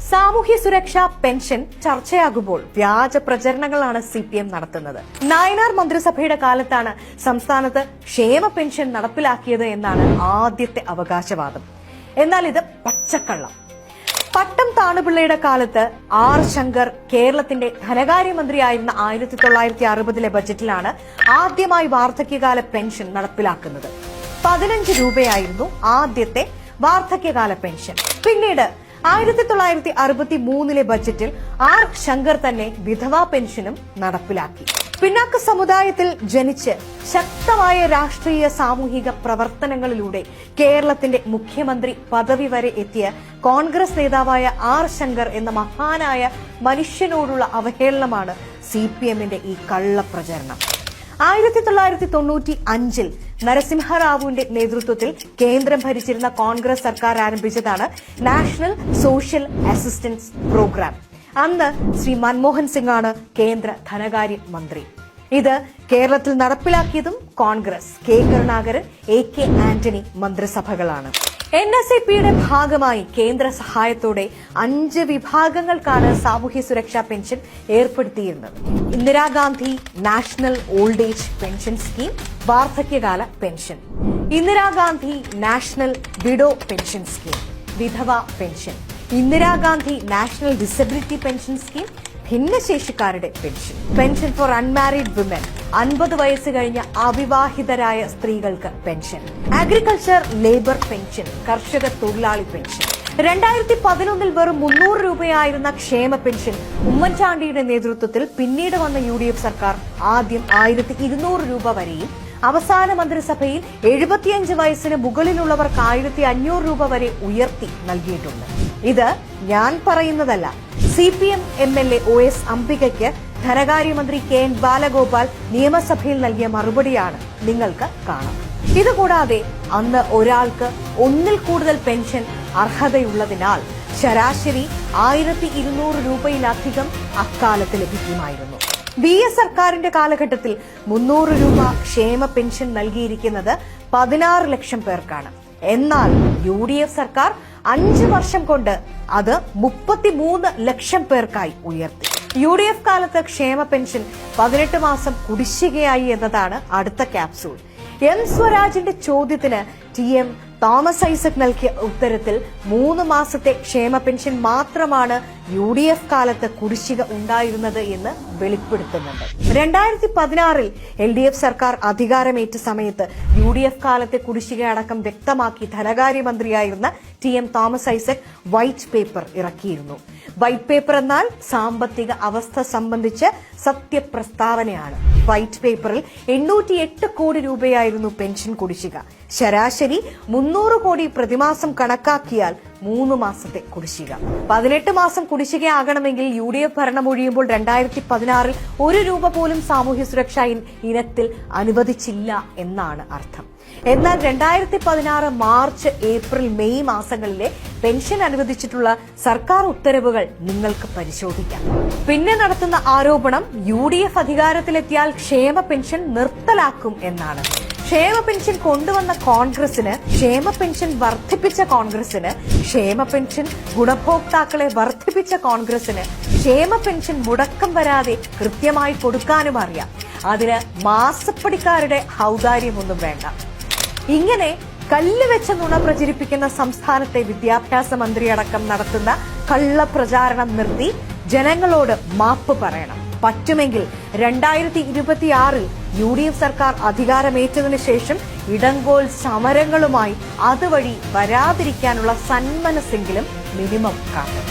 സാമൂഹ്യ സുരക്ഷാ പെൻഷൻ ചർച്ചയാകുമ്പോൾ വ്യാജ പ്രചരണങ്ങളാണ് CPM നടത്തുന്നത്. നായനാർ മന്ത്രിസഭയുടെ കാലത്താണ് സംസ്ഥാനത്ത് ക്ഷേമ പെൻഷൻ നടപ്പിലാക്കിയത് എന്നാണ് ആദ്യത്തെ അവകാശവാദം. എന്നാൽ ഇത് പച്ചക്കള്ളം. പട്ടം താണുപിള്ളയുടെ കാലത്ത് R. ശങ്കർ കേരളത്തിന്റെ ധനകാര്യമന്ത്രിയായിരുന്ന 1960 ബജറ്റിലാണ് ആദ്യമായി വാർദ്ധക്യകാല പെൻഷൻ നടപ്പിലാക്കുന്നത്. 15 രൂപയായിരുന്നു ആദ്യത്തെ വാർദ്ധക്യകാല പെൻഷൻ. പിന്നീട് 1963 ബജറ്റിൽ R. ശങ്കർ തന്നെ വിധവാ പെൻഷനും നടപ്പിലാക്കി. പിന്നാക്ക സമുദായത്തിൽ ജനിച്ച് ശക്തമായ രാഷ്ട്രീയ സാമൂഹിക പ്രവർത്തനങ്ങളിലൂടെ കേരളത്തിന്റെ മുഖ്യമന്ത്രി പദവി വരെ എത്തിയ കോൺഗ്രസ് നേതാവായ R. ശങ്കർ എന്ന മഹാനായ മനുഷ്യനോടുള്ള അവഹേളനമാണ് CPMന്റെ ഈ കള്ളപ്രചരണം. 1995 നരസിംഹറാവുവിന്റെ നേതൃത്വത്തിൽ കേന്ദ്രം ഭരിച്ചിരുന്ന കോൺഗ്രസ് സർക്കാർ ആരംഭിച്ചതാണ് നാഷണൽ സോഷ്യൽ അസിസ്റ്റൻസ് പ്രോഗ്രാം. അന്ന് ശ്രീ മൻമോഹൻ സിംഗ് ആണ് കേന്ദ്ര ധനകാര്യ മന്ത്രി. ഇത് കേരളത്തിൽ നടപ്പിലാക്കിയതും കോൺഗ്രസ്, K. കരുണാകരൻ, A.K. ആന്റണി മന്ത്രിസഭകളാണ്. NSAPയുടെ ഭാഗമായി കേന്ദ്ര സഹായത്തോടെ 5 വിഭാഗങ്ങൾക്കാണ് സാമൂഹ്യ സുരക്ഷാ പെൻഷൻ ഏർപ്പെടുത്തിയിരുന്നത്. Indira Gandhi national old age pension scheme, വാർദ്ധക്യകാല pension; Indira Gandhi national widow pension scheme, വിധവ pension; Indira Gandhi national disability pension scheme, ഭിന്നശേഷിക്കാരുടെ pension; pension for unmarried women, 50 വയസ്സ് കഴിഞ്ഞ അവിവാഹിതരായ സ്ത്രീകൾക്ക് പെൻഷൻ; അഗ്രികൾച്ചർ ലേബർ പെൻഷൻ, കർഷക തൊഴിലാളി പെൻഷൻ. 2011 വെറും 300 രൂപയായിരുന്ന ക്ഷേമ പെൻഷൻ ഉമ്മൻചാണ്ടിയുടെ നേതൃത്വത്തിൽ പിന്നീട് വന്ന UDF സർക്കാർ ആദ്യം 1200 രൂപ വരെയും അവസാന മന്ത്രിസഭയിൽ 75 വയസ്സിന് മുകളിലുള്ളവർക്ക് 1500 രൂപ വരെ ഉയർത്തി നൽകിയിട്ടുണ്ട്. ഇത് ഞാൻ പറയുന്നതല്ല. CPM MLA OS അംബികയ്ക്ക് ധനകാര്യമന്ത്രി KN ബാലഗോപാൽ നിയമസഭയിൽ നൽകിയ മറുപടിയാണ് നിങ്ങൾക്ക് കാണാം. ഇതുകൂടാതെ അന്ന് ഒരാൾക്ക് ഒന്നിൽ കൂടുതൽ പെൻഷൻ അർഹതയുള്ളതിനാൽ ശരാശരി 1200 രൂപയിലധികം അക്കാലത്ത് ലഭിക്കുമായിരുന്നു. BS സർക്കാരിന്റെ കാലഘട്ടത്തിൽ 300 രൂപ ക്ഷേമ പെൻഷൻ നൽകിയിരിക്കുന്നത് 16 ലക്ഷം പേർക്കാണ്. എന്നാൽ UDF സർക്കാർ 5 വർഷം കൊണ്ട് അത് 33 ലക്ഷം പേർക്കായി ഉയർത്തി. UDF കാലത്ത് ക്ഷേമ പെൻഷൻ 18 മാസം കുടിശ്ശികയായി എന്നതാണ് അടുത്ത ക്യാപ്സൂൾ. M. സ്വരാജിന്റെ ചോദ്യത്തിന് TM തോമസ് ഐസക് നൽകിയ ഉത്തരത്തിൽ 3 മാസത്തെ ക്ഷേമ പെൻഷൻ മാത്രമാണ് UDF കാലത്ത് കുടിശ്ശിക ഉണ്ടായിരുന്നത് എന്ന് വെളിപ്പെടുത്തുന്നുണ്ട്. 2016 LDF സർക്കാർ അധികാരമേറ്റ സമയത്ത് UDF കാലത്തെ കുടിശ്ശിക അടക്കം വ്യക്തമാക്കി ധനകാര്യമന്ത്രിയായിരുന്ന TM Thomas Isaac white paper ഇറക്കിയിരുന്നു. വൈറ്റ് പേപ്പർ എന്നാൽ സാമ്പത്തിക അവസ്ഥ സംബന്ധിച്ച് സത്യപ്രസ്താവനയാണ്. വൈറ്റ് പേപ്പറിൽ 808 കോടി രൂപയായിരുന്നു പെൻഷൻ കുടിശ്ശിക. ശരാശരി 300 കോടി പ്രതിമാസം കണക്കാക്കിയാൽ 3 മാസത്തെ കുടിശ്ശിക. 18 മാസം കുടിശ്ശികയാകണമെങ്കിൽ UDF ഭരണമൊഴിയുമ്പോൾ 2016 1 രൂപ പോലും സാമൂഹ്യ സുരക്ഷാ ഇനത്തിൽ അനുവദിച്ചില്ല എന്നാണ് അർത്ഥം. എന്നാൽ 2016 മാർച്ച്, ഏപ്രിൽ, മെയ് മാസങ്ങളിലെ പെൻഷൻ അനുവദിച്ചിട്ടുള്ള സർക്കാർ ഉത്തരവുകൾ നിങ്ങൾക്ക് പരിശോധിക്കാം. പിന്നെ നടത്തുന്ന ആരോപണം UDF അധികാരത്തിലെത്തിയാൽ ക്ഷേമ പെൻഷൻ നിർത്തലാക്കും എന്നാണ്. ക്ഷേമ പെൻഷൻ കൊണ്ടുവന്ന കോൺഗ്രസിന്, ക്ഷേമ പെൻഷൻ വർദ്ധിപ്പിച്ച കോൺഗ്രസിന്, ക്ഷേമ പെൻഷൻ ഗുണഭോക്താക്കളെ വർദ്ധിപ്പിച്ച കോൺഗ്രസിന് ക്ഷേമ പെൻഷൻ മുടക്കം വരാതെ കൃത്യമായി കൊടുക്കാനും അറിയാം. അതിന് മാസപ്പടിക്കാരുടെ ഔദാര്യമൊന്നും വേണ്ട. ഇങ്ങനെ കല്ലുവെച്ച നുണ പ്രചരിപ്പിക്കുന്ന സംസ്ഥാനത്തെ വിദ്യാഭ്യാസ മന്ത്രിയടക്കം നടത്തുന്ന കള്ളപ്രചാരണം നിർത്തി ജനങ്ങളോട് മാപ്പ് പറയണം. പറ്റുമെങ്കിൽ 2026 UDF സർക്കാർ അധികാരമേറ്റതിനു ശേഷം ഇടങ്കോൽ സമരങ്ങളുമായി അതുവഴി വരാതിരിക്കാനുള്ള സന്മനസ്സെങ്കിലും മിനിമം കാണും.